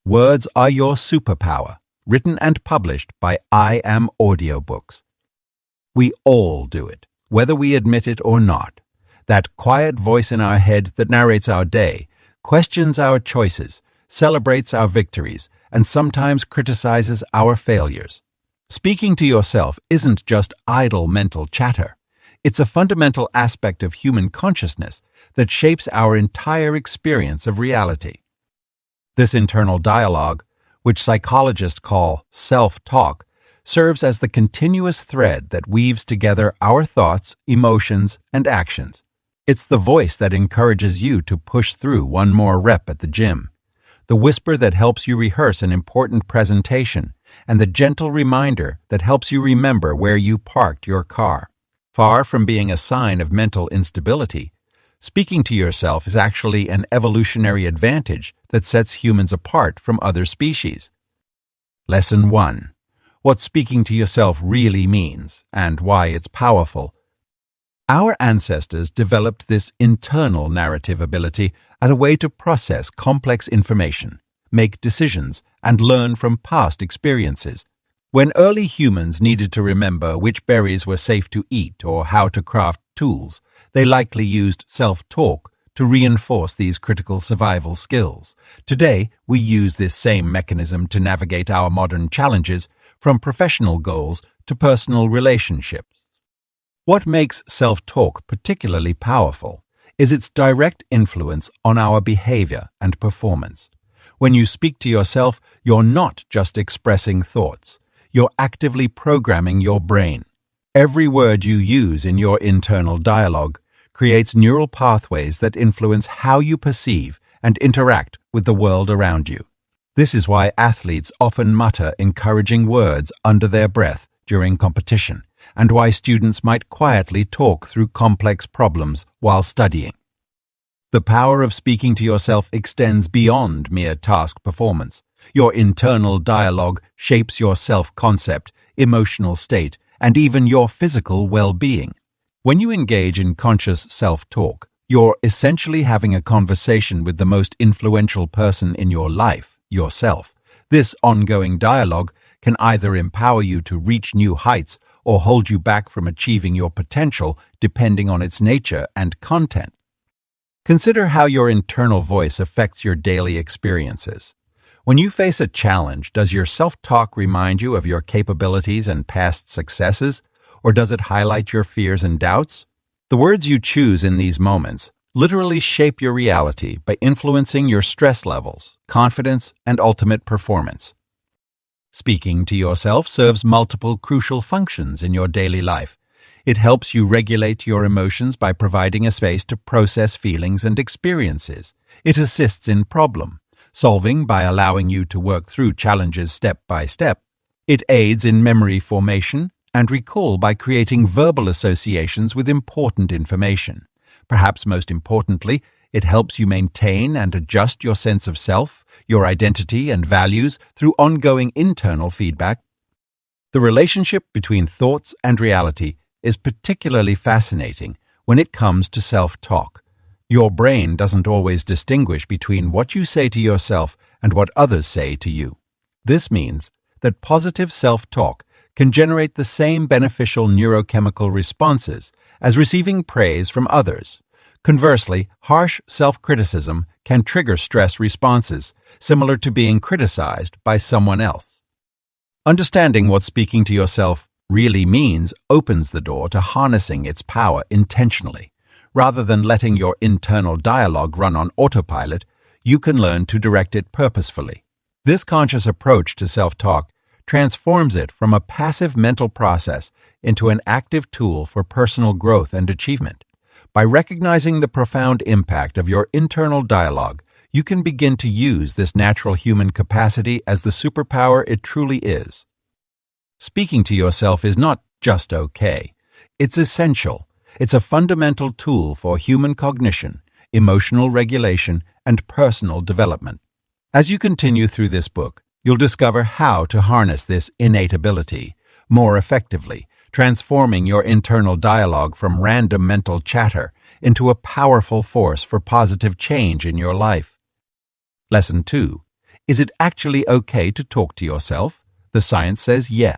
Words Are Your Superpower, written and published by Audiobooks. We all do it, whether we admit it or not. That quiet voice in our head that narrates our day, questions our choices, celebrates our victories, and sometimes criticizes our failures. Speaking to yourself isn't just idle mental chatter. It's a fundamental aspect of human consciousness that shapes our entire experience of reality. This internal dialogue, which psychologists call self-talk, serves as the continuous thread that weaves together our thoughts, emotions, and actions. It's the voice that encourages you to push through one more rep at the gym, the whisper that helps you rehearse an important presentation, and the gentle reminder that helps you remember where you parked your car. Far from being a sign of mental instability, speaking to yourself is actually an evolutionary advantage that sets humans apart from other species. Lesson 1. What speaking to yourself really means, and why it's powerful. Our ancestors developed this internal narrative ability as a way to process complex information, make decisions, and learn from past experiences. When early humans needed to remember which berries were safe to eat or how to craft tools, they likely used self-talk to reinforce these critical survival skills. Today, we use this same mechanism to navigate our modern challenges, from professional goals to personal relationships. What makes self-talk particularly powerful is its direct influence on our behavior and performance. When you speak to yourself, you're not just expressing thoughts. You're actively programming your brain. Every word you use in your internal dialogue creates neural pathways that influence how you perceive and interact with the world around you. This is why athletes often mutter encouraging words under their breath during competition, and why students might quietly talk through complex problems while studying. The power of speaking to yourself extends beyond mere task performance. Your internal dialogue shapes your self-concept, emotional state, and even your physical well-being. When you engage in conscious self-talk, you're essentially having a conversation with the most influential person in your life, yourself. This ongoing dialogue can either empower you to reach new heights or hold you back from achieving your potential, depending on its nature and content. Consider how your internal voice affects your daily experiences. When you face a challenge, does your self-talk remind you of your capabilities and past successes, or does it highlight your fears and doubts? The words you choose in these moments literally shape your reality by influencing your stress levels, confidence, and ultimate performance. Speaking to yourself serves multiple crucial functions in your daily life. It helps you regulate your emotions by providing a space to process feelings and experiences. It assists in problem solving by allowing you to work through challenges step by step. It aids in memory formation and recall by creating verbal associations with important information. Perhaps most importantly, it helps you maintain and adjust your sense of self, your identity and values through ongoing internal feedback. The relationship between thoughts and reality is particularly fascinating when it comes to self-talk. Your brain doesn't always distinguish between what you say to yourself and what others say to you. This means that positive self-talk can generate the same beneficial neurochemical responses as receiving praise from others. Conversely, harsh self-criticism can trigger stress responses, similar to being criticized by someone else. Understanding what speaking to yourself really means opens the door to harnessing its power intentionally. Rather than letting your internal dialogue run on autopilot, you can learn to direct it purposefully. This conscious approach to self-talk transforms it from a passive mental process into an active tool for personal growth and achievement. By recognizing the profound impact of your internal dialogue, you can begin to use this natural human capacity as the superpower it truly is. Speaking to yourself is not just okay. It's essential. It's a fundamental tool for human cognition, emotional regulation, and personal development. As you continue through this book, you'll discover how to harness this innate ability more effectively, transforming your internal dialogue from random mental chatter into a powerful force for positive change in your life. Lesson 2. Is it actually okay to talk to yourself? The science says yes.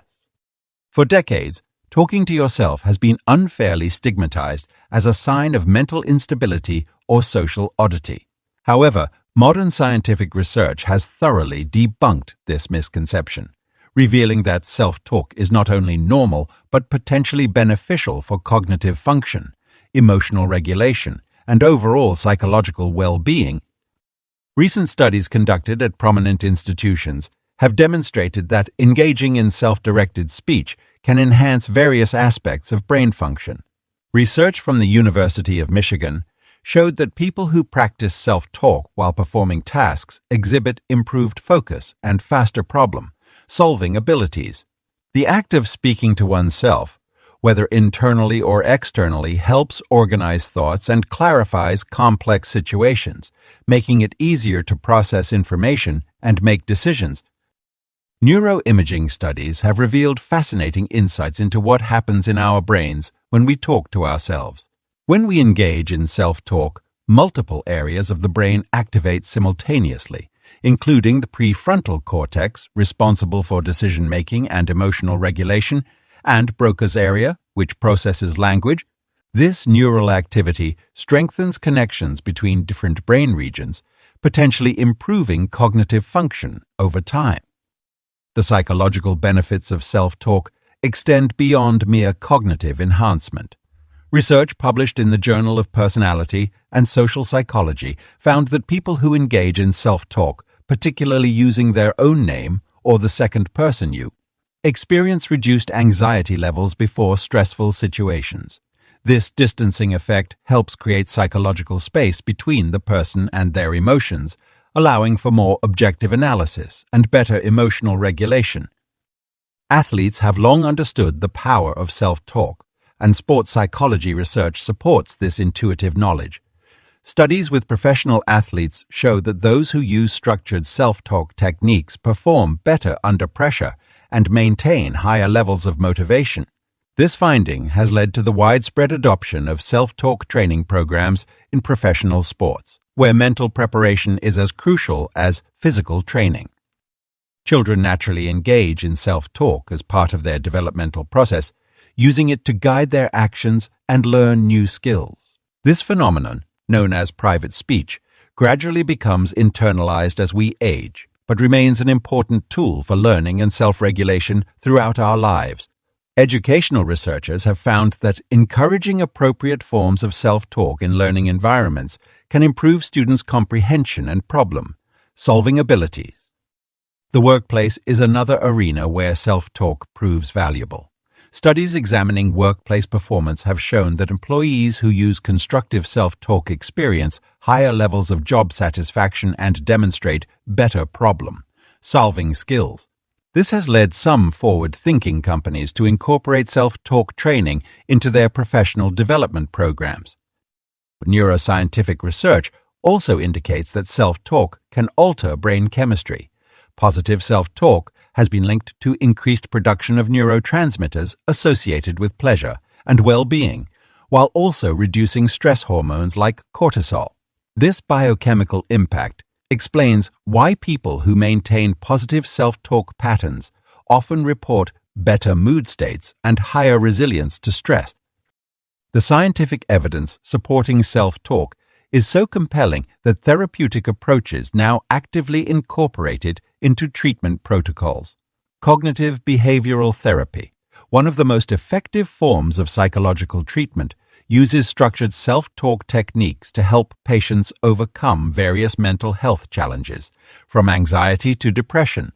For decades, talking to yourself has been unfairly stigmatized as a sign of mental instability or social oddity. However, modern scientific research has thoroughly debunked this misconception, revealing that self-talk is not only normal but potentially beneficial for cognitive function, emotional regulation, and overall psychological well-being. Recent studies conducted at prominent institutions have demonstrated that engaging in self-directed speech can enhance various aspects of brain function. Research from the University of Michigan showed that people who practice self-talk while performing tasks exhibit improved focus and faster problem-solving abilities. The act of speaking to oneself, whether internally or externally, helps organize thoughts and clarifies complex situations, making it easier to process information and make decisions. Neuroimaging studies have revealed fascinating insights into what happens in our brains when we talk to ourselves. When we engage in self-talk, multiple areas of the brain activate simultaneously, including the prefrontal cortex, responsible for decision-making and emotional regulation, and Broca's area, which processes language. This neural activity strengthens connections between different brain regions, potentially improving cognitive function over time. The psychological benefits of self-talk extend beyond mere cognitive enhancement. Research published in the Journal of Personality and Social Psychology found that people who engage in self-talk, particularly using their own name or the second-person you, experience reduced anxiety levels before stressful situations. This distancing effect helps create psychological space between the person and their emotions, allowing for more objective analysis and better emotional regulation. Athletes have long understood the power of self-talk, and sports psychology research supports this intuitive knowledge. Studies with professional athletes show that those who use structured self-talk techniques perform better under pressure and maintain higher levels of motivation. This finding has led to the widespread adoption of self-talk training programs in professional sports, where mental preparation is as crucial as physical training. Children naturally engage in self-talk as part of their developmental process, using it to guide their actions and learn new skills. This phenomenon, known as private speech, gradually becomes internalized as we age, but remains an important tool for learning and self-regulation throughout our lives. Educational researchers have found that encouraging appropriate forms of self-talk in learning environments can improve students' comprehension and problem-solving abilities. The workplace is another arena where self-talk proves valuable. Studies examining workplace performance have shown that employees who use constructive self-talk experience higher levels of job satisfaction and demonstrate better problem-solving skills. This has led some forward-thinking companies to incorporate self-talk training into their professional development programs. Neuroscientific research also indicates that self-talk can alter brain chemistry. Positive self-talk has been linked to increased production of neurotransmitters associated with pleasure and well-being, while also reducing stress hormones like cortisol. This biochemical impact explains why people who maintain positive self-talk patterns often report better mood states and higher resilience to stress. The scientific evidence supporting self-talk is so compelling that therapeutic approaches now actively incorporate it into treatment protocols. Cognitive behavioral therapy, one of the most effective forms of psychological treatment, uses structured self-talk techniques to help patients overcome various mental health challenges, from anxiety to depression.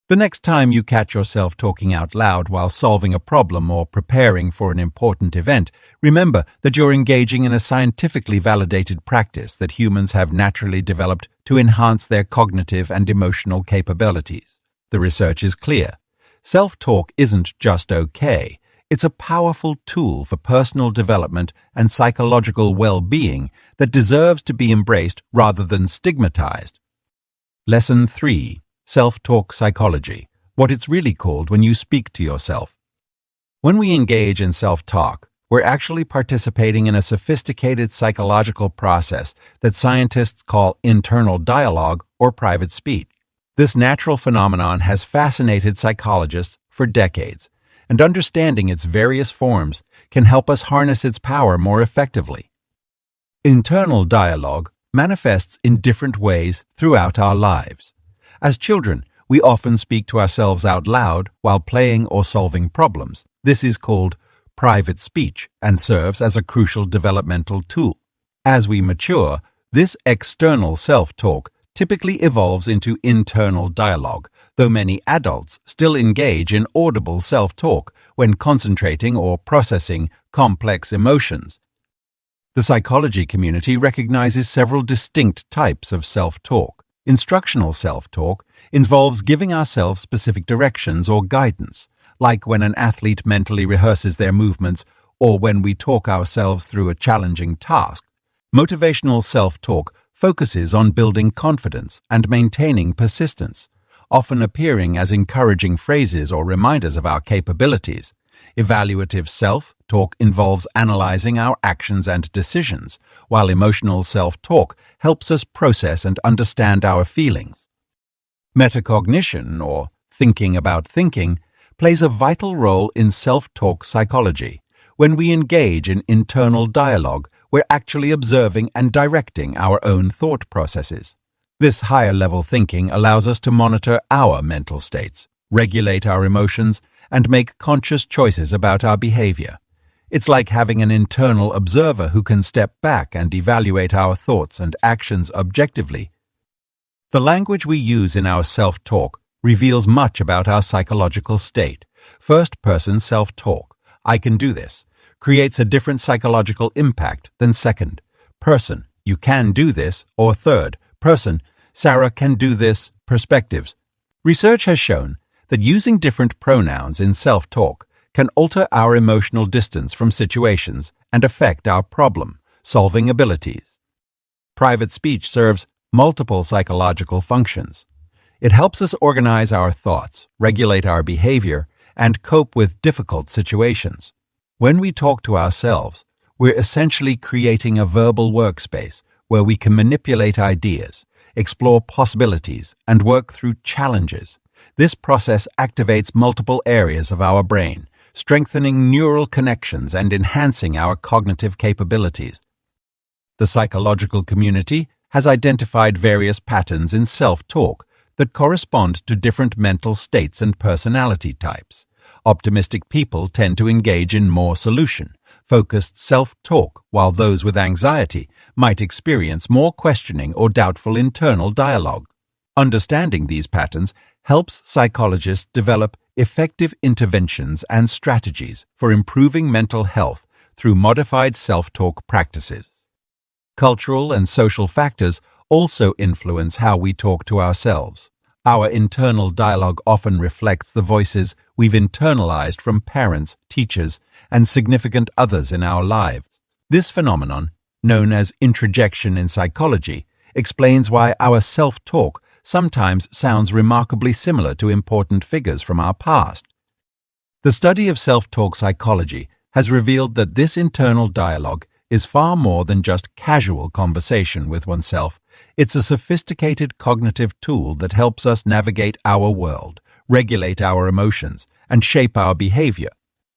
The next time you catch yourself talking out loud while solving a problem or preparing for an important event, remember that you're engaging in a scientifically validated practice that humans have naturally developed to enhance their cognitive and emotional capabilities. The research is clear. Self-talk isn't just okay. It's a powerful tool for personal development and psychological well-being that deserves to be embraced rather than stigmatized. Lesson 3. Self-talk psychology. What it's really called when you speak to yourself. When we engage in self-talk, we're actually participating in a sophisticated psychological process that scientists call internal dialogue or private speech. This natural phenomenon has fascinated psychologists for decades, and understanding its various forms can help us harness its power more effectively. Internal dialogue manifests in different ways throughout our lives. As children, we often speak to ourselves out loud while playing or solving problems. This is called private speech and serves as a crucial developmental tool. As we mature, this external self-talk typically evolves into internal dialogue, though many adults still engage in audible self-talk when concentrating or processing complex emotions. The psychology community recognizes several distinct types of self-talk. Instructional self-talk involves giving ourselves specific directions or guidance, like when an athlete mentally rehearses their movements or when we talk ourselves through a challenging task. Motivational self-talk focuses on building confidence and maintaining persistence, often appearing as encouraging phrases or reminders of our capabilities. Evaluative self-talk involves analyzing our actions and decisions, while emotional self-talk helps us process and understand our feelings. Metacognition, or thinking about thinking, plays a vital role in self-talk psychology. When we engage in internal dialogue, we're actually observing and directing our own thought processes. This higher-level thinking allows us to monitor our mental states, regulate our emotions, and make conscious choices about our behavior. It's like having an internal observer who can step back and evaluate our thoughts and actions objectively. The language we use in our self-talk reveals much about our psychological state. First-person self-talk, I can do this, creates a different psychological impact than second-person, you can do this, or third-person, Sarah can do this, perspectives. Research has shown that using different pronouns in self-talk can alter our emotional distance from situations and affect our problem-solving abilities. Private speech serves multiple psychological functions. It helps us organize our thoughts, regulate our behavior, and cope with difficult situations. When we talk to ourselves, we're essentially creating a verbal workspace where we can manipulate ideas, explore possibilities, and work through challenges. This process activates multiple areas of our brain, strengthening neural connections and enhancing our cognitive capabilities. The psychological community has identified various patterns in self-talk that correspond to different mental states and personality types. Optimistic people tend to engage in more solution-focused self-talk, while those with anxiety might experience more questioning or doubtful internal dialogue. Understanding these patterns helps psychologists develop effective interventions and strategies for improving mental health through modified self-talk practices. Cultural and social factors also influence how we talk to ourselves. Our internal dialogue often reflects the voices we've internalized from parents, teachers, and significant others in our lives. This phenomenon, known as introjection in psychology, explains why our self-talk sometimes sounds remarkably similar to important figures from our past. The study of self-talk psychology has revealed that this internal dialogue is far more than just casual conversation with oneself. It's a sophisticated cognitive tool that helps us navigate our world, regulate our emotions, and shape our behavior.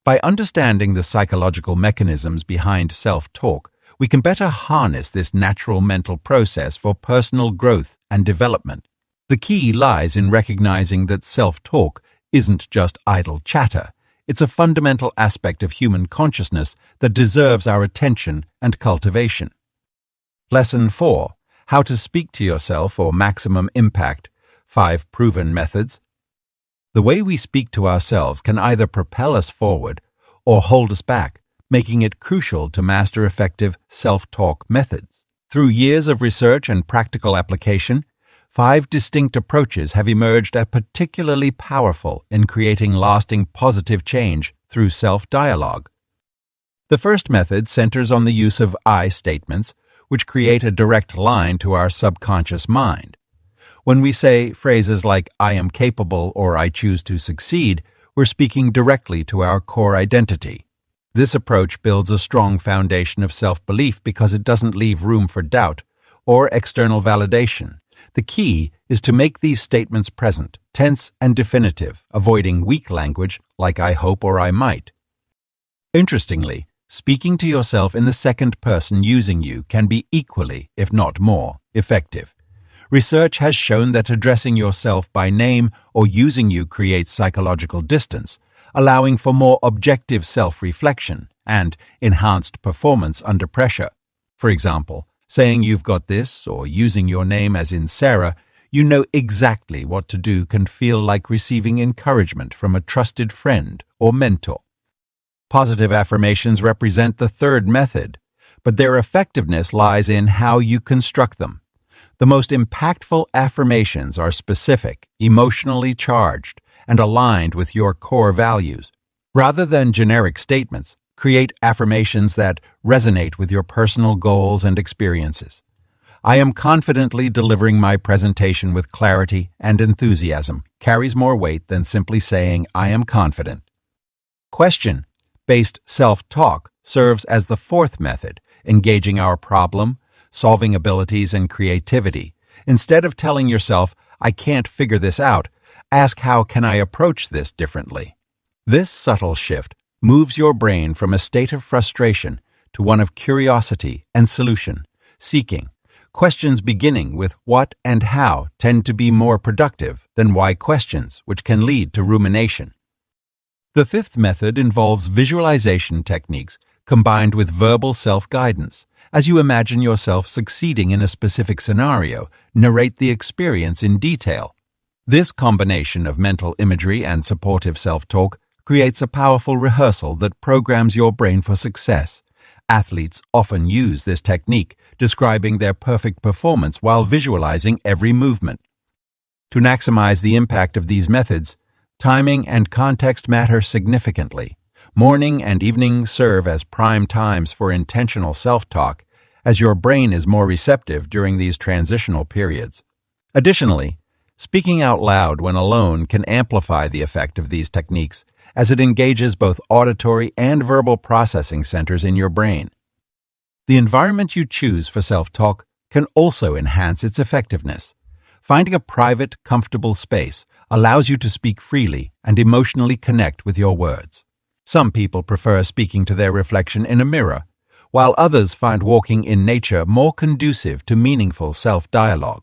By understanding the psychological mechanisms behind self-talk, we can better harness this natural mental process for personal growth and development. The key lies in recognizing that self-talk isn't just idle chatter. It's a fundamental aspect of human consciousness that deserves our attention and cultivation. Lesson 4. How to speak to yourself for maximum impact. 5 proven methods. The way we speak to ourselves can either propel us forward or hold us back, making it crucial to master effective self-talk methods. Through years of research and practical application, 5 distinct approaches have emerged as particularly powerful in creating lasting positive change through self-dialogue. The first method centers on the use of I statements, which create a direct line to our subconscious mind. When we say phrases like "I am capable" or "I choose to succeed," we're speaking directly to our core identity. This approach builds a strong foundation of self-belief because it doesn't leave room for doubt or external validation. The key is to make these statements present, tense, and definitive, avoiding weak language like I hope or I might. Interestingly, speaking to yourself in the second person using you can be equally, if not more, effective. Research has shown that addressing yourself by name or using you creates psychological distance, allowing for more objective self-reflection and enhanced performance under pressure. For example, saying you've got this or using your name as in Sarah, you know exactly what to do can feel like receiving encouragement from a trusted friend or mentor. Positive affirmations represent the third method, but their effectiveness lies in how you construct them. The most impactful affirmations are specific, emotionally charged, and aligned with your core values. Rather than generic statements, create affirmations that resonate with your personal goals and experiences. I am confidently delivering my presentation with clarity and enthusiasm carries more weight than simply saying I am confident. Question-based self-talk serves as the fourth method, engaging our problem-solving abilities and creativity. Instead of telling yourself, I can't figure this out, ask how can I approach this differently. This subtle shift moves your brain from a state of frustration to one of curiosity and solution-seeking. Questions beginning with what and how tend to be more productive than why questions, which can lead to rumination. The fifth method involves visualization techniques combined with verbal self-guidance. As you imagine yourself succeeding in a specific scenario, narrate the experience in detail. This combination of mental imagery and supportive self-talk creates a powerful rehearsal that programs your brain for success. Athletes often use this technique, describing their perfect performance while visualizing every movement. To maximize the impact of these methods, timing and context matter significantly. Morning and evening serve as prime times for intentional self-talk, as your brain is more receptive during these transitional periods. Additionally, speaking out loud when alone can amplify the effect of these techniques, as it engages both auditory and verbal processing centers in your brain. The environment you choose for self-talk can also enhance its effectiveness. Finding a private, comfortable space allows you to speak freely and emotionally connect with your words. Some people prefer speaking to their reflection in a mirror, while others find walking in nature more conducive to meaningful self-dialogue.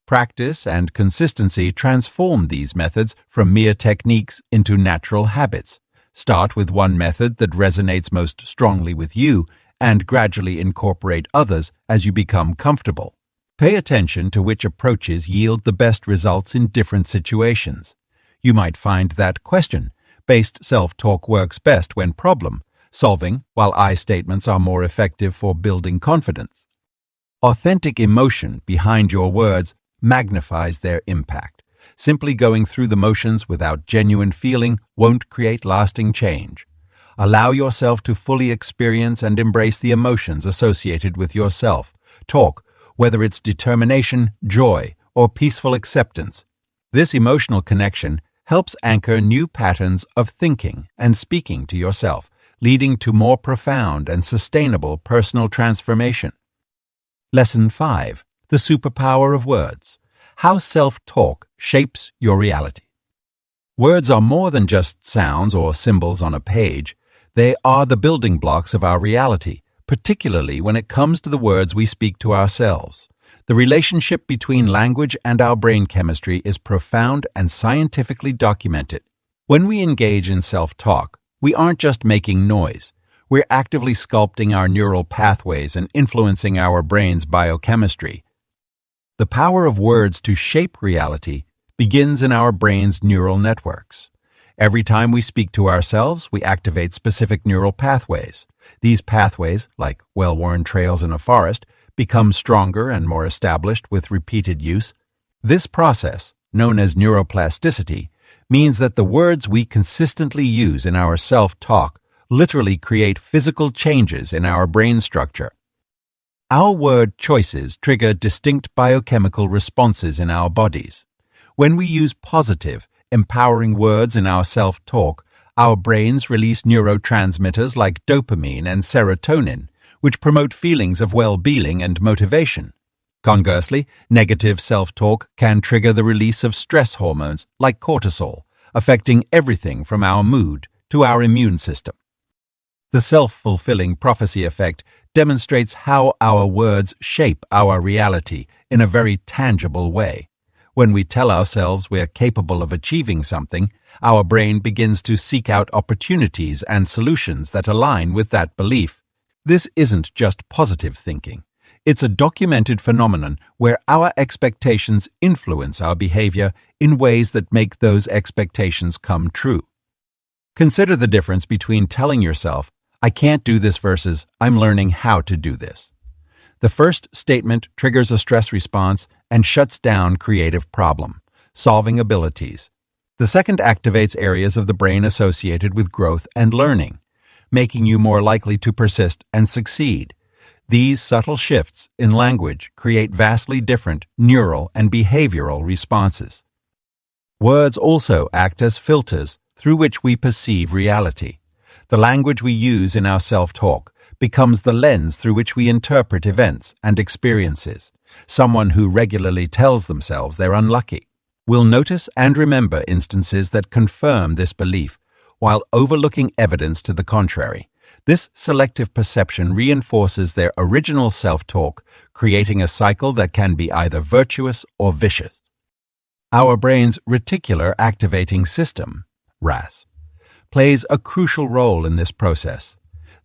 Practice and consistency transform these methods from mere techniques into natural habits. Start with one method that resonates most strongly with you and gradually incorporate others as you become comfortable. Pay attention to which approaches yield the best results in different situations. You might find that question-based self-talk works best when problem-solving, while I statements are more effective for building confidence. Authentic emotion behind your words magnifies their impact. Simply going through the motions without genuine feeling won't create lasting change. Allow yourself to fully experience and embrace the emotions associated with your self-talk, whether it's determination, joy, or peaceful acceptance. This emotional connection helps anchor new patterns of thinking and speaking to yourself, leading to more profound and sustainable personal transformation. Lesson 5. The Superpower of Words. How self-talk shapes your reality. Words are more than just sounds or symbols on a page. They are the building blocks of our reality, particularly when it comes to the words we speak to ourselves. The relationship between language and our brain chemistry is profound and scientifically documented. When we engage in self-talk, we aren't just making noise. We're actively sculpting our neural pathways and influencing our brain's biochemistry. The power of words to shape reality begins in our brain's neural networks. Every time we speak to ourselves, we activate specific neural pathways. These pathways, like well-worn trails in a forest, become stronger and more established with repeated use. This process, known as neuroplasticity, means that the words we consistently use in our self-talk literally create physical changes in our brain structure. Our word choices trigger distinct biochemical responses in our bodies. When we use positive, empowering words in our self-talk, our brains release neurotransmitters like dopamine and serotonin, which promote feelings of well-being and motivation. Conversely, negative self-talk can trigger the release of stress hormones like cortisol, affecting everything from our mood to our immune system. The self-fulfilling prophecy effect demonstrates how our words shape our reality in a very tangible way. When we tell ourselves we're capable of achieving something, our brain begins to seek out opportunities and solutions that align with that belief. This isn't just positive thinking. It's a documented phenomenon where our expectations influence our behavior in ways that make those expectations come true. Consider the difference between telling yourself, "I can't do this" versus "I'm learning how to do this." The first statement triggers a stress response and shuts down creative problem-solving abilities. The second activates areas of the brain associated with growth and learning, making you more likely to persist and succeed. These subtle shifts in language create vastly different neural and behavioral responses. Words also act as filters through which we perceive reality. The language we use in our self-talk becomes the lens through which we interpret events and experiences. Someone who regularly tells themselves they're unlucky will notice and remember instances that confirm this belief, while overlooking evidence to the contrary. This selective perception reinforces their original self-talk, creating a cycle that can be either virtuous or vicious. Our brain's reticular activating system, RAS, plays a crucial role in this process.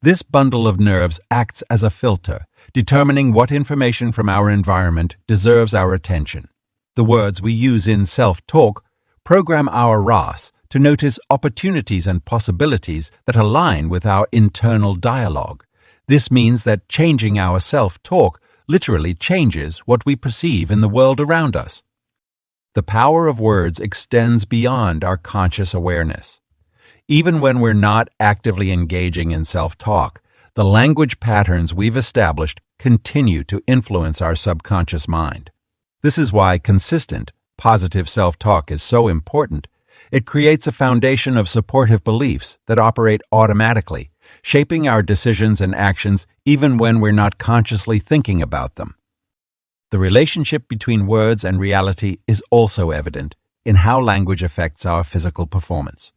This bundle of nerves acts as a filter, determining what information from our environment deserves our attention. The words we use in self-talk program our RAS to notice opportunities and possibilities that align with our internal dialogue. This means that changing our self-talk literally changes what we perceive in the world around us. The power of words extends beyond our conscious awareness. Even when we're not actively engaging in self-talk, the language patterns we've established continue to influence our subconscious mind. This is why consistent, positive self-talk is so important. It creates a foundation of supportive beliefs that operate automatically, shaping our decisions and actions even when we're not consciously thinking about them. The relationship between words and reality is also evident in how language affects our physical performance.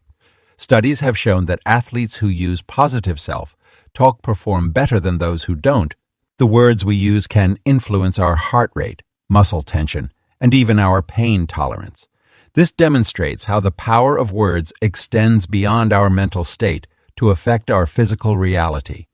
Studies have shown that athletes who use positive self-talk perform better than those who don't. The words we use can influence our heart rate, muscle tension, and even our pain tolerance. This demonstrates how the power of words extends beyond our mental state to affect our physical reality.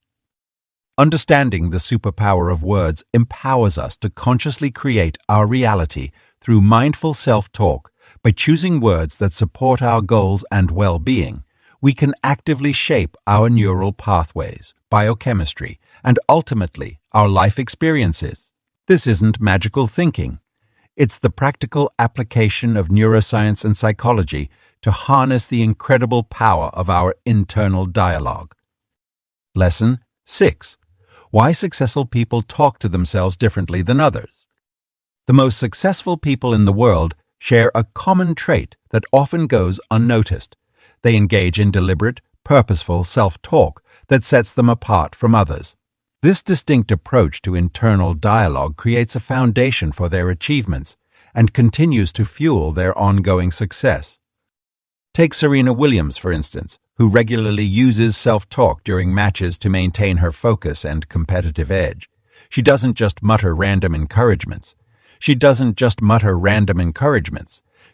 Understanding the superpower of words empowers us to consciously create our reality through mindful self-talk. By choosing words that support our goals and well-being, we can actively shape our neural pathways, biochemistry, and ultimately our life experiences. This isn't magical thinking. It's the practical application of neuroscience and psychology to harness the incredible power of our internal dialogue. Lesson 6. Why successful people talk to themselves differently than others. The most successful people in the world share a common trait that often goes unnoticed. They engage in deliberate, purposeful self-talk that sets them apart from others. This distinct approach to internal dialogue creates a foundation for their achievements and continues to fuel their ongoing success. Take Serena Williams, for instance, who regularly uses self-talk during matches to maintain her focus and competitive edge. She doesn't just mutter random encouragements.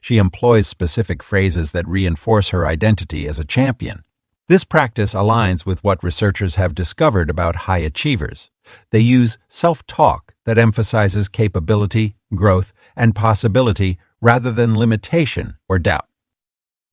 She employs specific phrases that reinforce her identity as a champion. This practice aligns with what researchers have discovered about high achievers. They use self-talk that emphasizes capability, growth, and possibility rather than limitation or doubt.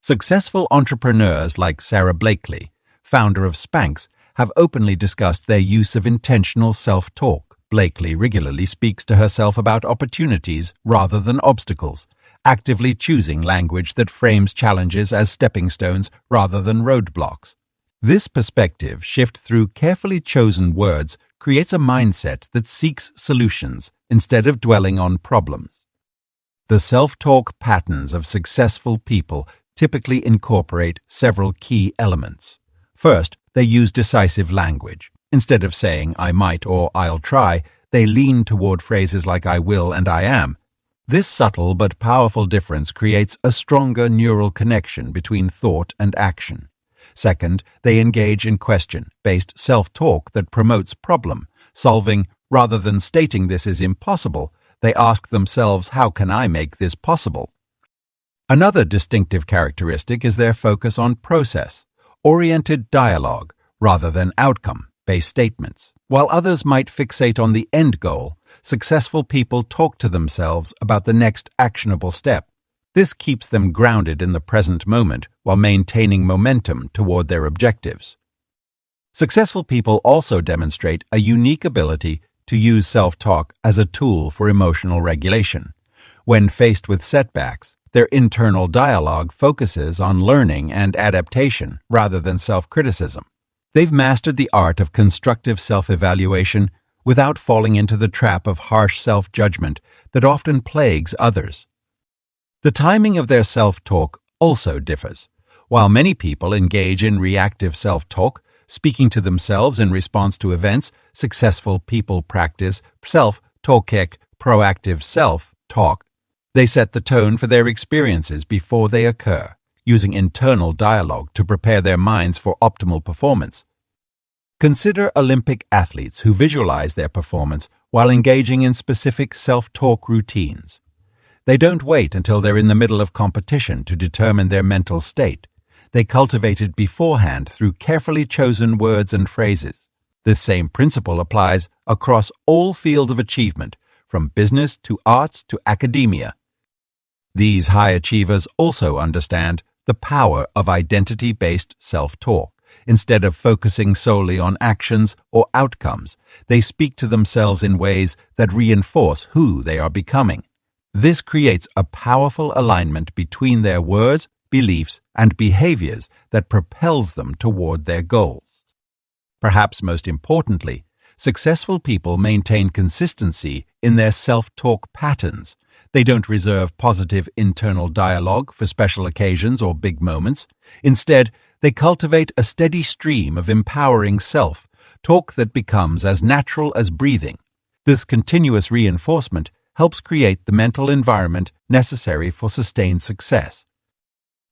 Successful entrepreneurs like Sarah Blakely, founder of Spanx, have openly discussed their use of intentional self-talk. Blakely regularly speaks to herself about opportunities rather than obstacles, actively choosing language that frames challenges as stepping stones rather than roadblocks. This perspective shift through carefully chosen words creates a mindset that seeks solutions instead of dwelling on problems. The self-talk patterns of successful people typically incorporate several key elements. First, they use decisive language. Instead of saying, "I might" or "I'll try," they lean toward phrases like I will and I am. This subtle but powerful difference creates a stronger neural connection between thought and action. Second, they engage in question-based self-talk that promotes problem-solving. Rather than stating this is impossible, they ask themselves, how can I make this possible? Another distinctive characteristic is their focus on process-oriented dialogue rather than outcome-based statements. While others might fixate on the end goal, successful people talk to themselves about the next actionable step. This keeps them grounded in the present moment while maintaining momentum toward their objectives. Successful people also demonstrate a unique ability to use self-talk as a tool for emotional regulation. When faced with setbacks, their internal dialogue focuses on learning and adaptation rather than self-criticism. They've mastered the art of constructive self-evaluation without falling into the trap of harsh self-judgment that often plagues others. The timing of their self-talk also differs. While many people engage in reactive self-talk, speaking to themselves in response to events, successful people practice self-talk, proactive self-talk. They set the tone for their experiences before they occur, using internal dialogue to prepare their minds for optimal performance. Consider Olympic athletes who visualize their performance while engaging in specific self-talk routines. They don't wait until they're in the middle of competition to determine their mental state. They cultivate it beforehand through carefully chosen words and phrases. This same principle applies across all fields of achievement, from business to arts to academia. These high achievers also understand the power of identity-based self-talk. Instead of focusing solely on actions or outcomes, they speak to themselves in ways that reinforce who they are becoming. This creates a powerful alignment between their words, beliefs, and behaviors that propels them toward their goals. Perhaps most importantly, successful people maintain consistency in their self-talk patterns. They don't reserve positive internal dialogue for special occasions or big moments. Instead, they cultivate a steady stream of empowering self-talk that becomes as natural as breathing. This continuous reinforcement helps create the mental environment necessary for sustained success.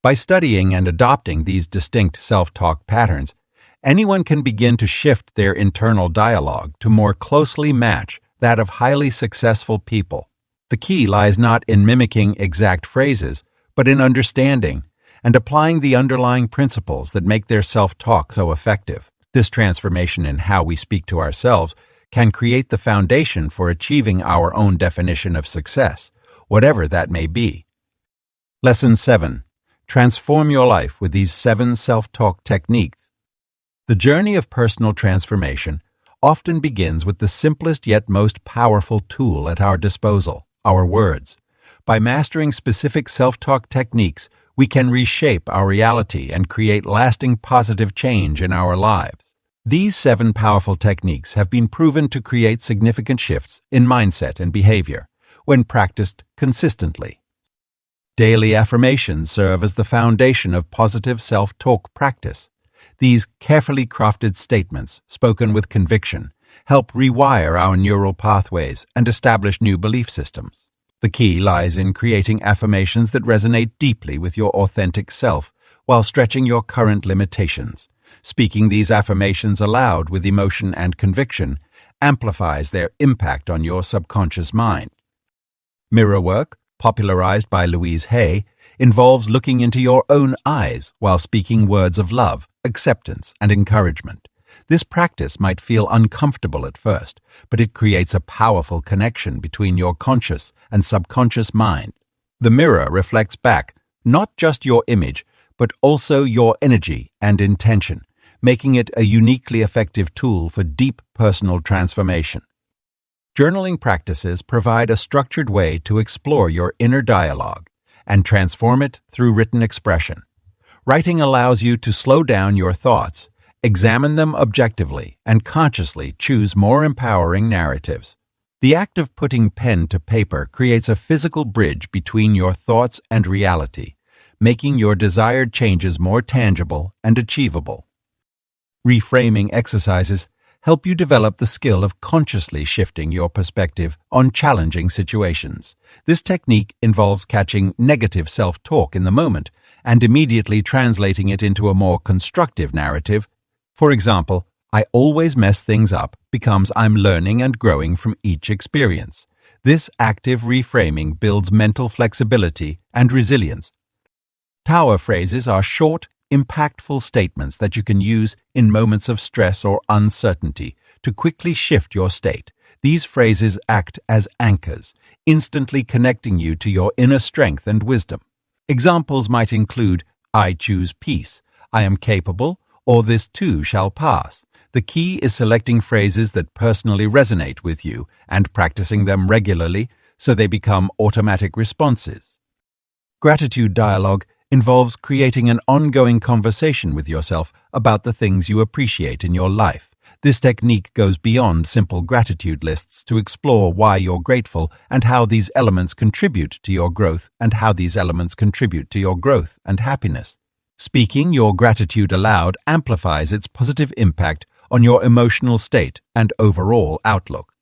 By studying and adopting these distinct self-talk patterns, anyone can begin to shift their internal dialogue to more closely match that of highly successful people. The key lies not in mimicking exact phrases, but in understanding and applying the underlying principles that make their self-talk so effective. This transformation in how we speak to ourselves can create the foundation for achieving our own definition of success, whatever that may be. Lesson 7. Transform your life with these 7 self-talk techniques. The journey of personal transformation often begins with the simplest yet most powerful tool at our disposal, our words. By mastering specific self-talk techniques, we can reshape our reality and create lasting positive change in our lives. These 7 powerful techniques have been proven to create significant shifts in mindset and behavior when practiced consistently. Daily affirmations serve as the foundation of positive self-talk practice. These carefully crafted statements, spoken with conviction, help rewire our neural pathways and establish new belief systems. The key lies in creating affirmations that resonate deeply with your authentic self while stretching your current limitations. Speaking these affirmations aloud with emotion and conviction amplifies their impact on your subconscious mind. Mirror work, popularized by Louise Hay, involves looking into your own eyes while speaking words of love, acceptance, and encouragement. This practice might feel uncomfortable at first, but it creates a powerful connection between your conscious and subconscious mind. The mirror reflects back not just your image, but also your energy and intention, making it a uniquely effective tool for deep personal transformation. Journaling practices provide a structured way to explore your inner dialogue and transform it through written expression. Writing allows you to slow down your thoughts, examine them objectively, and consciously choose more empowering narratives. The act of putting pen to paper creates a physical bridge between your thoughts and reality, making your desired changes more tangible and achievable. Reframing exercises help you develop the skill of consciously shifting your perspective on challenging situations. This technique involves catching negative self-talk in the moment and immediately translating it into a more constructive narrative. For example, "I always mess things up" becomes "I'm learning and growing from each experience." This active reframing builds mental flexibility and resilience. Tower phrases are short, impactful statements that you can use in moments of stress or uncertainty to quickly shift your state. These phrases act as anchors, instantly connecting you to your inner strength and wisdom. Examples might include, "I choose peace," "I am capable," or "this too shall pass." The key is selecting phrases that personally resonate with you and practicing them regularly so they become automatic responses. Gratitude dialogue involves creating an ongoing conversation with yourself about the things you appreciate in your life. This technique goes beyond simple gratitude lists to explore why you're grateful and how these elements contribute to your growth and happiness. Speaking your gratitude aloud amplifies its positive impact on your emotional state and overall outlook.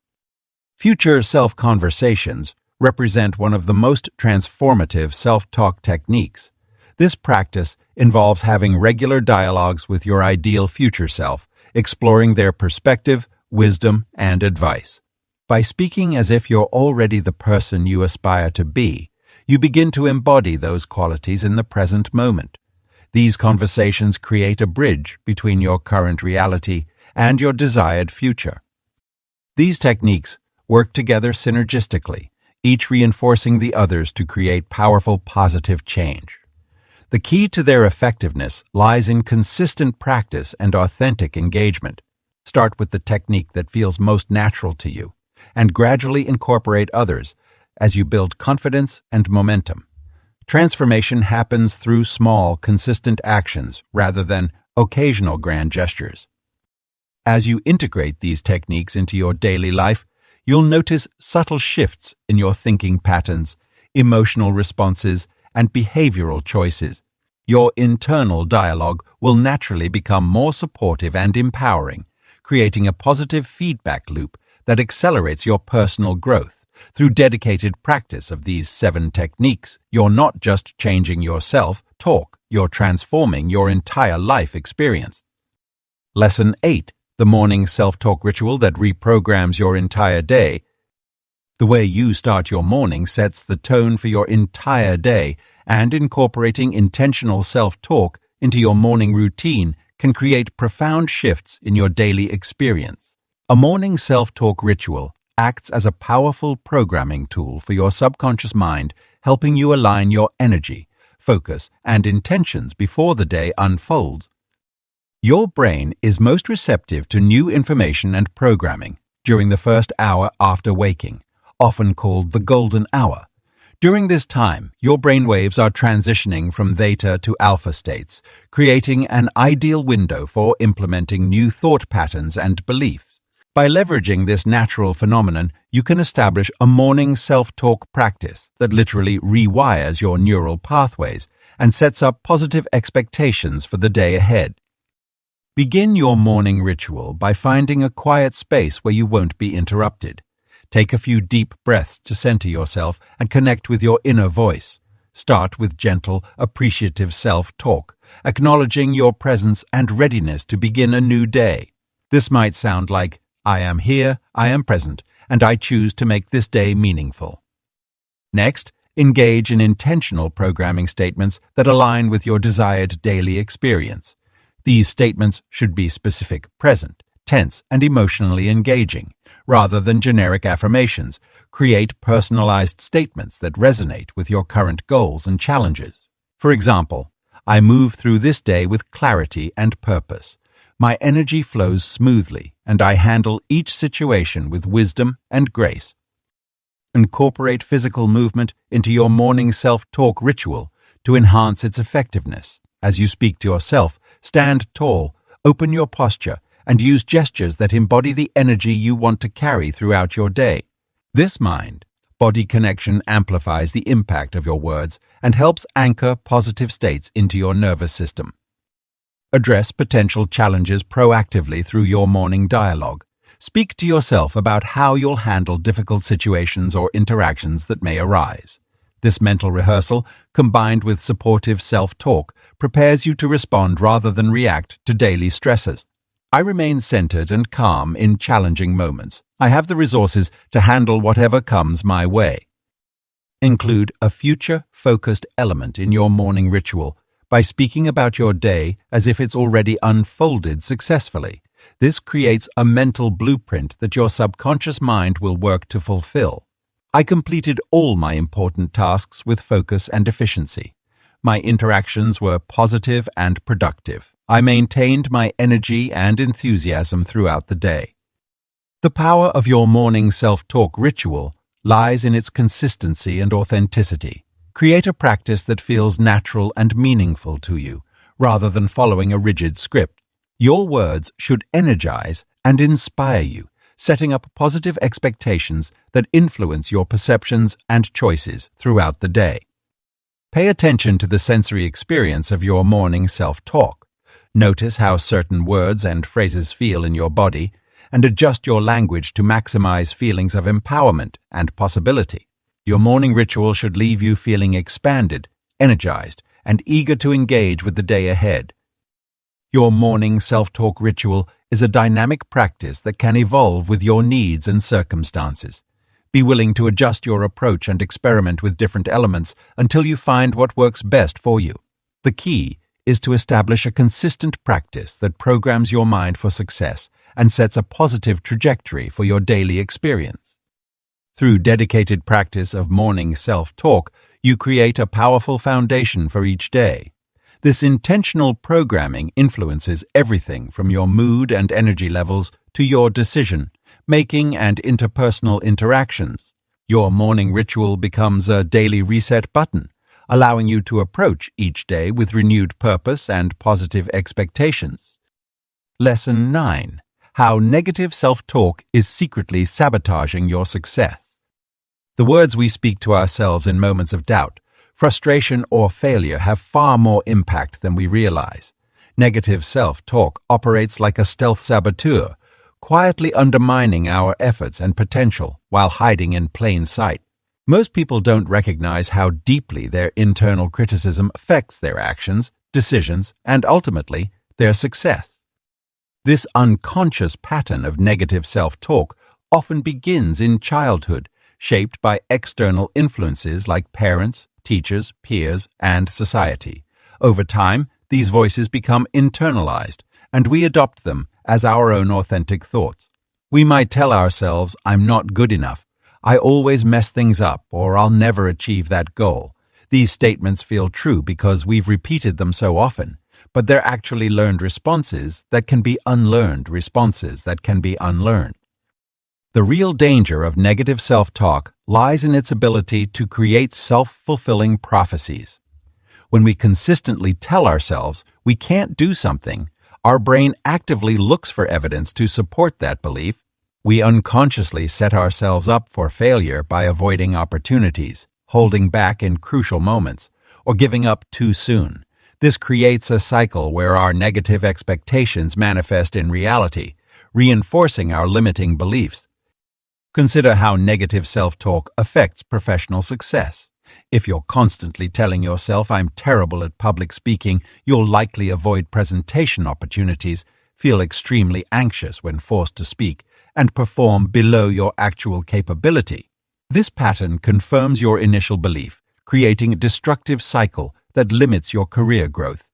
Future self-conversations represent one of the most transformative self-talk techniques. This practice involves having regular dialogues with your ideal future self, exploring their perspective, wisdom, and advice. By speaking as if you're already the person you aspire to be, you begin to embody those qualities in the present moment. These conversations create a bridge between your current reality and your desired future. These techniques work together synergistically, each reinforcing the others to create powerful positive change. The key to their effectiveness lies in consistent practice and authentic engagement. Start with the technique that feels most natural to you, and gradually incorporate others as you build confidence and momentum. Transformation happens through small, consistent actions rather than occasional grand gestures. As you integrate these techniques into your daily life, you'll notice subtle shifts in your thinking patterns, emotional responses, and behavioral choices. Your internal dialogue will naturally become more supportive and empowering, creating a positive feedback loop that accelerates your personal growth. Through dedicated practice of these 7 techniques, you're not just changing your self-talk, you're transforming your entire life experience. Lesson 8. The morning self-talk ritual that reprograms your entire day. The way you start your morning sets the tone for your entire day, and incorporating intentional self-talk into your morning routine can create profound shifts in your daily experience. A morning self-talk ritual acts as a powerful programming tool for your subconscious mind, helping you align your energy, focus, and intentions before the day unfolds. Your brain is most receptive to new information and programming during the first hour after waking, often called the golden hour. During this time, your brainwaves are transitioning from theta to alpha states, creating an ideal window for implementing new thought patterns and beliefs. By leveraging this natural phenomenon, you can establish a morning self-talk practice that literally rewires your neural pathways and sets up positive expectations for the day ahead. Begin your morning ritual by finding a quiet space where you won't be interrupted. Take a few deep breaths to center yourself and connect with your inner voice. Start with gentle, appreciative self-talk, acknowledging your presence and readiness to begin a new day. This might sound like, "I am here, I am present, and I choose to make this day meaningful." Next, engage in intentional programming statements that align with your desired daily experience. These statements should be specific, present, tense, and emotionally engaging, rather than generic affirmations. Create personalized statements that resonate with your current goals and challenges. For example, "I move through this day with clarity and purpose. My energy flows smoothly, and I handle each situation with wisdom and grace." Incorporate physical movement into your morning self-talk ritual to enhance its effectiveness. As you speak to yourself, stand tall, open your posture, and use gestures that embody the energy you want to carry throughout your day. This mind-body connection amplifies the impact of your words and helps anchor positive states into your nervous system. Address potential challenges proactively through your morning dialogue. Speak to yourself about how you'll handle difficult situations or interactions that may arise. This mental rehearsal, combined with supportive self-talk, prepares you to respond rather than react to daily stresses. I remain centered and calm in challenging moments. I have the resources to handle whatever comes my way. Include a future-focused element in your morning ritual by speaking about your day as if it's already unfolded successfully. This creates a mental blueprint that your subconscious mind will work to fulfill. I completed all my important tasks with focus and efficiency. My interactions were positive and productive. I maintained my energy and enthusiasm throughout the day. The power of your morning self-talk ritual lies in its consistency and authenticity. Create a practice that feels natural and meaningful to you, rather than following a rigid script. Your words should energize and inspire you, setting up positive expectations that influence your perceptions and choices throughout the day. Pay attention to the sensory experience of your morning self-talk. Notice how certain words and phrases feel in your body, and adjust your language to maximize feelings of empowerment and possibility. Your morning ritual should leave you feeling expanded, energized, and eager to engage with the day ahead. Your morning self-talk ritual is a dynamic practice that can evolve with your needs and circumstances. Be willing to adjust your approach and experiment with different elements until you find what works best for you. The key is to establish a consistent practice that programs your mind for success and sets a positive trajectory for your daily experience. Through dedicated practice of morning self-talk, you create a powerful foundation for each day. This intentional programming influences everything from your mood and energy levels to your decision-making and interpersonal interactions. Your morning ritual becomes a daily reset button, allowing you to approach each day with renewed purpose and positive expectations. Lesson 9. How negative self-talk is secretly sabotaging your success. The words we speak to ourselves in moments of doubt, frustration, or failure have far more impact than we realize. Negative self-talk operates like a stealth saboteur, quietly undermining our efforts and potential while hiding in plain sight. Most people don't recognize how deeply their internal criticism affects their actions, decisions, and ultimately, their success. This unconscious pattern of negative self-talk often begins in childhood, shaped by external influences like parents, teachers, peers, and society. Over time, these voices become internalized, and we adopt them as our own authentic thoughts. We might tell ourselves, "I'm not good enough," "I always mess things up," or "I'll never achieve that goal." These statements feel true because we've repeated them so often, but they're actually learned responses that can be unlearned. The real danger of negative self-talk lies in its ability to create self-fulfilling prophecies. When we consistently tell ourselves we can't do something, our brain actively looks for evidence to support that belief. We unconsciously set ourselves up for failure by avoiding opportunities, holding back in crucial moments, or giving up too soon. This creates a cycle where our negative expectations manifest in reality, reinforcing our limiting beliefs. Consider how negative self-talk affects professional success. If you're constantly telling yourself, "I'm terrible at public speaking," you'll likely avoid presentation opportunities, feel extremely anxious when forced to speak, and perform below your actual capability. This pattern confirms your initial belief, creating a destructive cycle that limits your career growth.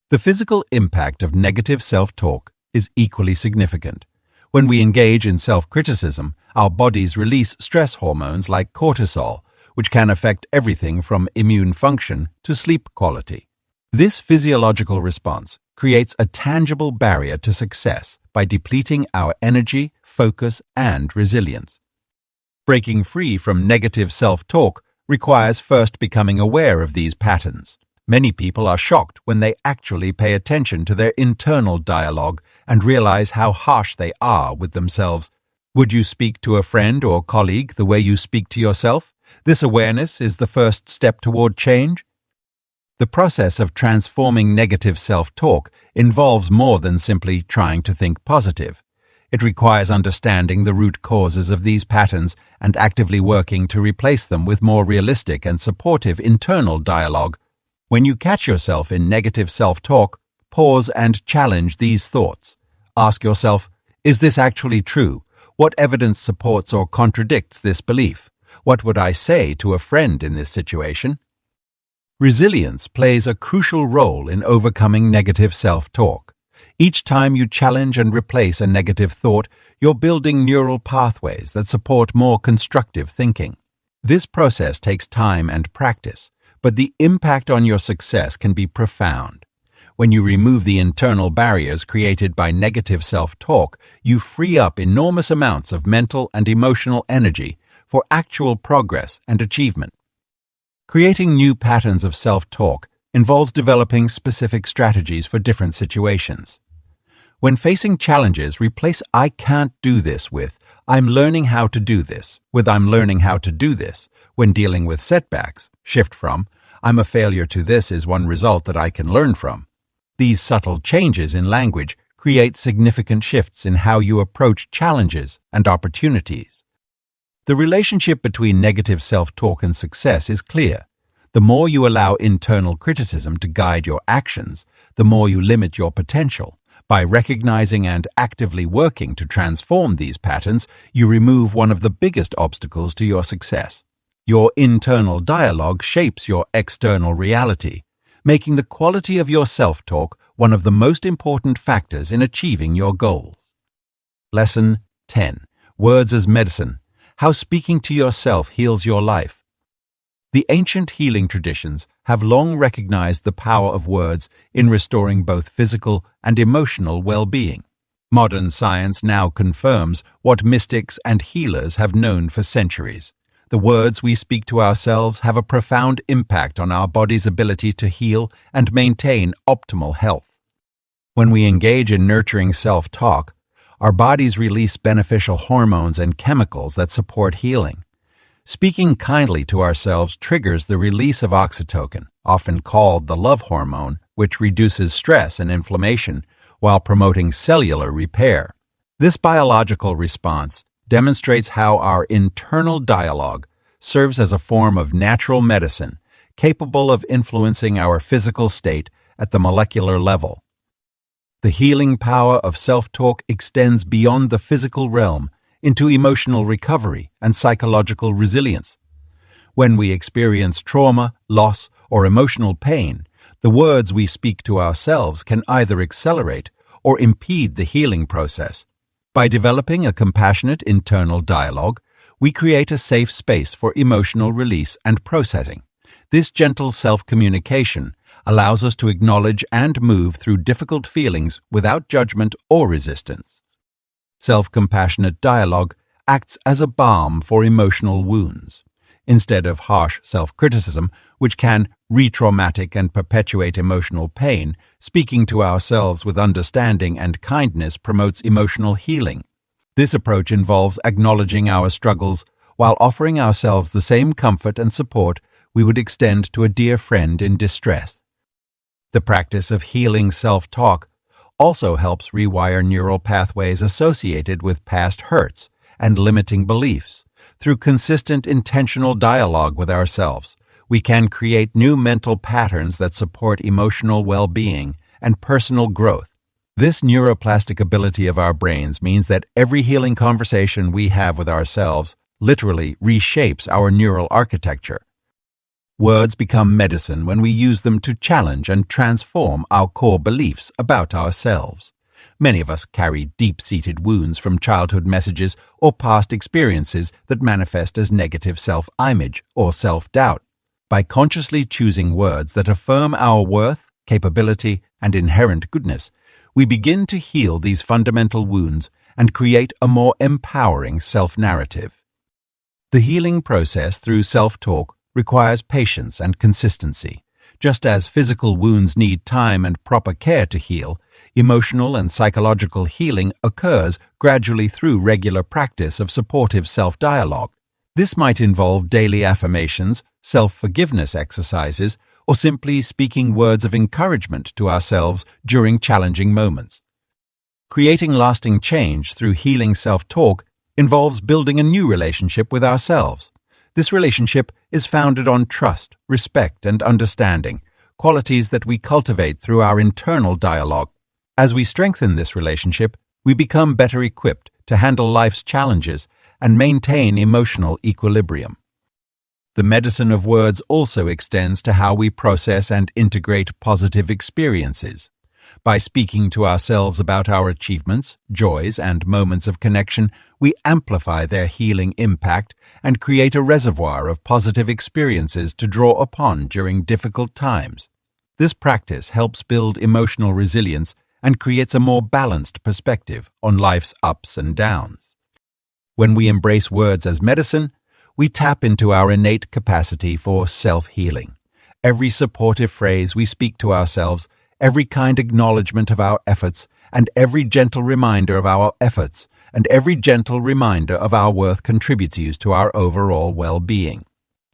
The physical impact of negative self-talk is equally significant. When we engage in self-criticism, our bodies release stress hormones like cortisol, which can affect everything from immune function to sleep quality. This physiological response creates a tangible barrier to success by depleting our energy, focus, and resilience. Breaking free from negative self-talk requires first becoming aware of these patterns. Many people are shocked when they actually pay attention to their internal dialogue and realize how harsh they are with themselves. Would you speak to a friend or colleague the way you speak to yourself? This awareness is the first step toward change. The process of transforming negative self-talk involves more than simply trying to think positive. It requires understanding the root causes of these patterns and actively working to replace them with more realistic and supportive internal dialogue. When you catch yourself in negative self-talk, pause and challenge these thoughts. Ask yourself, is this actually true? What evidence supports or contradicts this belief? What would I say to a friend in this situation? Resilience plays a crucial role in overcoming negative self-talk. Each time you challenge and replace a negative thought, you're building neural pathways that support more constructive thinking. This process takes time and practice, but the impact on your success can be profound. When you remove the internal barriers created by negative self-talk, you free up enormous amounts of mental and emotional energy for actual progress and achievement. Creating new patterns of self-talk involves developing specific strategies for different situations. When facing challenges, replace "I can't do this" with "I'm learning how to do this" with "I'm learning how to do this." When dealing with setbacks, shift from "I'm a failure to this is one result that I can learn from." These subtle changes in language create significant shifts in how you approach challenges and opportunities. The relationship between negative self-talk and success is clear. The more you allow internal criticism to guide your actions, the more you limit your potential. By recognizing and actively working to transform these patterns, you remove one of the biggest obstacles to your success. Your internal dialogue shapes your external reality, making the quality of your self-talk one of the most important factors in achieving your goals. Lesson 10. Words as Medicine. How speaking to yourself heals your life. The ancient healing traditions have long recognized the power of words in restoring both physical and emotional well-being. Modern science now confirms what mystics and healers have known for centuries. The words we speak to ourselves have a profound impact on our body's ability to heal and maintain optimal health. When we engage in nurturing self-talk, our bodies release beneficial hormones and chemicals that support healing. Speaking kindly to ourselves triggers the release of oxytocin, often called the love hormone, which reduces stress and inflammation while promoting cellular repair. This biological response demonstrates how our internal dialogue serves as a form of natural medicine, capable of influencing our physical state at the molecular level. The healing power of self-talk extends beyond the physical realm into emotional recovery and psychological resilience. When we experience trauma, loss, or emotional pain, the words we speak to ourselves can either accelerate or impede the healing process. By developing a compassionate internal dialogue, we create a safe space for emotional release and processing. This gentle self-communication allows us to acknowledge and move through difficult feelings without judgment or resistance. Self-compassionate dialogue acts as a balm for emotional wounds. Instead of harsh self-criticism, which can re-traumatic and perpetuate emotional pain, speaking to ourselves with understanding and kindness promotes emotional healing. This approach involves acknowledging our struggles while offering ourselves the same comfort and support we would extend to a dear friend in distress. The practice of healing self-talk also helps rewire neural pathways associated with past hurts and limiting beliefs. Through consistent intentional dialogue with ourselves, we can create new mental patterns that support emotional well-being and personal growth. This neuroplastic ability of our brains means that every healing conversation we have with ourselves literally reshapes our neural architecture. Words become medicine when we use them to challenge and transform our core beliefs about ourselves. Many of us carry deep-seated wounds from childhood messages or past experiences that manifest as negative self-image or self-doubt. By consciously choosing words that affirm our worth, capability, and inherent goodness, we begin to heal these fundamental wounds and create a more empowering self-narrative. The healing process through self-talk requires patience and consistency. Just as physical wounds need time and proper care to heal, emotional and psychological healing occurs gradually through regular practice of supportive self-dialogue. This might involve daily affirmations, self-forgiveness exercises, or simply speaking words of encouragement to ourselves during challenging moments. Creating lasting change through healing self-talk involves building a new relationship with ourselves. This relationship is founded on trust, respect, and understanding, qualities that we cultivate through our internal dialogue. As we strengthen this relationship, we become better equipped to handle life's challenges and maintain emotional equilibrium. The medicine of words also extends to how we process and integrate positive experiences. By speaking to ourselves about our achievements, joys, and moments of connection, we amplify their healing impact and create a reservoir of positive experiences to draw upon during difficult times. This practice helps build emotional resilience and creates a more balanced perspective on life's ups and downs. When we embrace words as medicine, we tap into our innate capacity for self-healing. Every supportive phrase we speak to ourselves, every kind acknowledgement of our efforts, and every gentle reminder of our worth contributes to our overall well-being.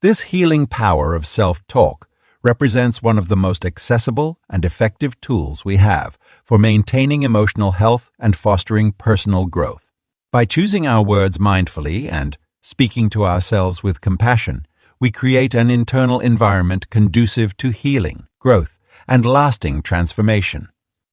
This healing power of self-talk represents one of the most accessible and effective tools we have for maintaining emotional health and fostering personal growth. By choosing our words mindfully and speaking to ourselves with compassion, we create an internal environment conducive to healing, growth, and lasting transformation.